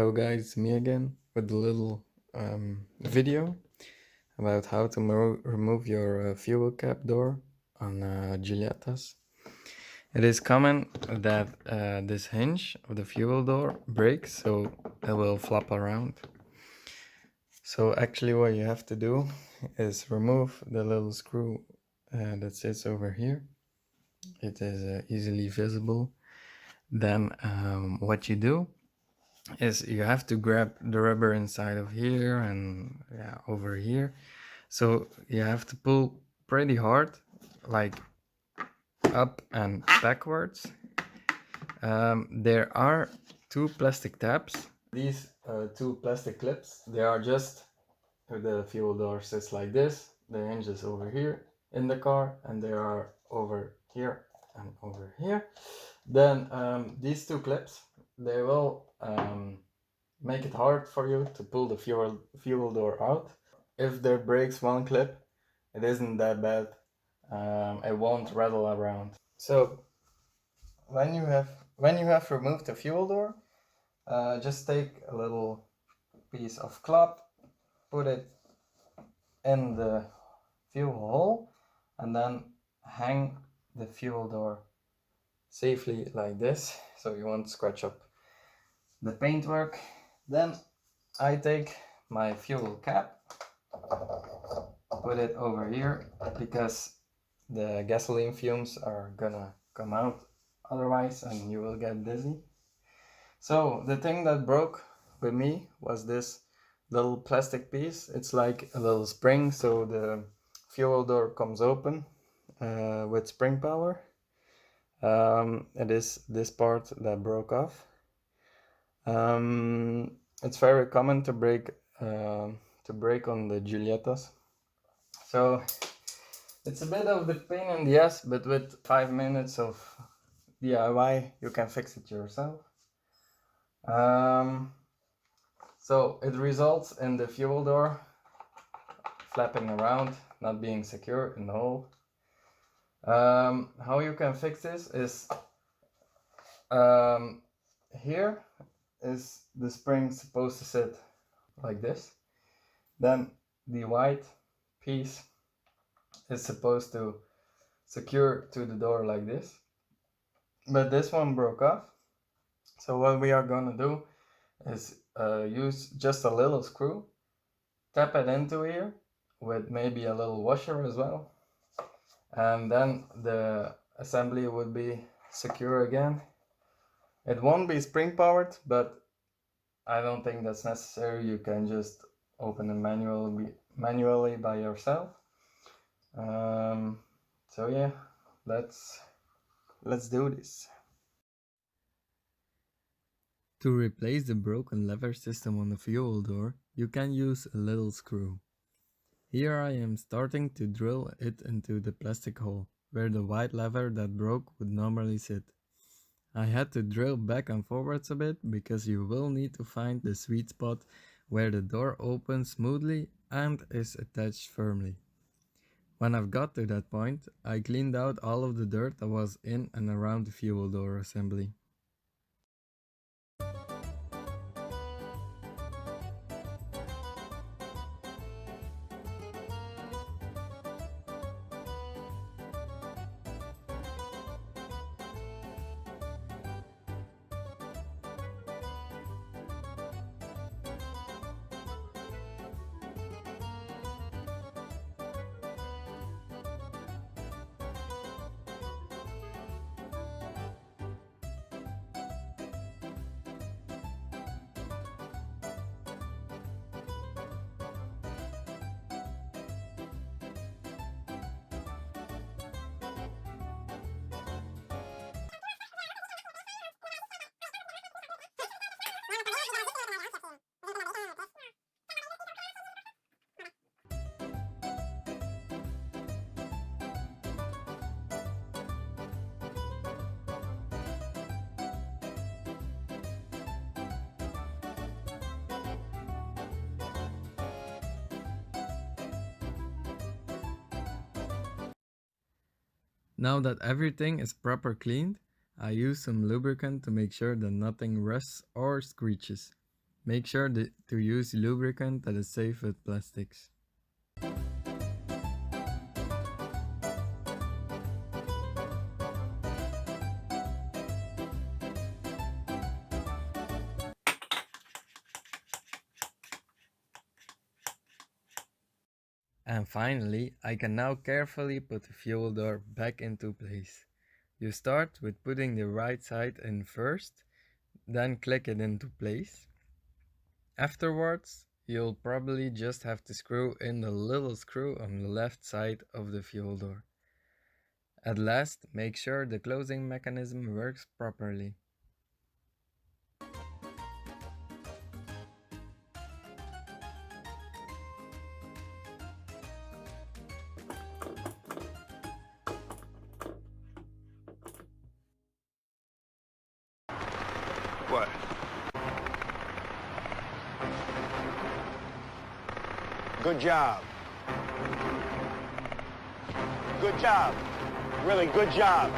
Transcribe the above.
Hello guys, me again with a little video about how to remove your fuel cap door on Giuliettas. It is common that this hinge of the fuel door breaks, so it will flop around. So actually what you have to do is remove the little screw that sits over here. It is easily visible. Then what you do is you have to grab the rubber inside of here and over here. So you have to pull pretty hard, like up and backwards. There are two plastic tabs. These two plastic clips, they are just the fuel door sits like this. The hinge is over here in the car, and they are over here and over here. Then these two clips, they will make it hard for you to pull the fuel door out. If there breaks one clip, it isn't that bad. It won't rattle around. So when you have removed the fuel door, just take a little piece of cloth, put it in the fuel hole, and then hang the fuel door safely like this, so you won't scratch up the paintwork. Then I take my fuel cap, put it over here, because the gasoline fumes are gonna come out otherwise and you will get dizzy. So the thing that broke with me was this little plastic piece. It's like a little spring, so the fuel door comes open with spring power. It is this part that broke off. It's very common to break on the Giuliettas. So it's a bit of the pain in the ass, but with 5 minutes of DIY, you can fix it yourself. So it results in the fuel door flapping around, not being secure in the hole. How you can fix this is here is the spring supposed to sit like this. Then the white piece is supposed to secure to the door like this. But this one broke off. So what we are gonna do is use just a little screw, tap it into here with maybe a little washer as well, and then the assembly would be secure again. It won't be spring powered, but I don't think that's necessary. You can just open it manually by yourself. So yeah, let's do this. To replace the broken lever system on the fuel door, you can use a little screw. Here I am starting to drill it into the plastic hole, where the white lever that broke would normally sit. I had to drill back and forwards a bit, because you will need to find the sweet spot where the door opens smoothly and is attached firmly. When I've got to that point, I cleaned out all of the dirt that was in and around the fuel door assembly. Now that everything is proper cleaned, I use some lubricant to make sure that nothing rusts or screeches. Make sure to use lubricant that is safe with plastics. And finally, I can now carefully put the fuel door back into place. You start with putting the right side in first, then click it into place. Afterwards, you'll probably just have to screw in the little screw on the left side of the fuel door. At last, make sure the closing mechanism works properly. What? Good job. Good job. Really good job.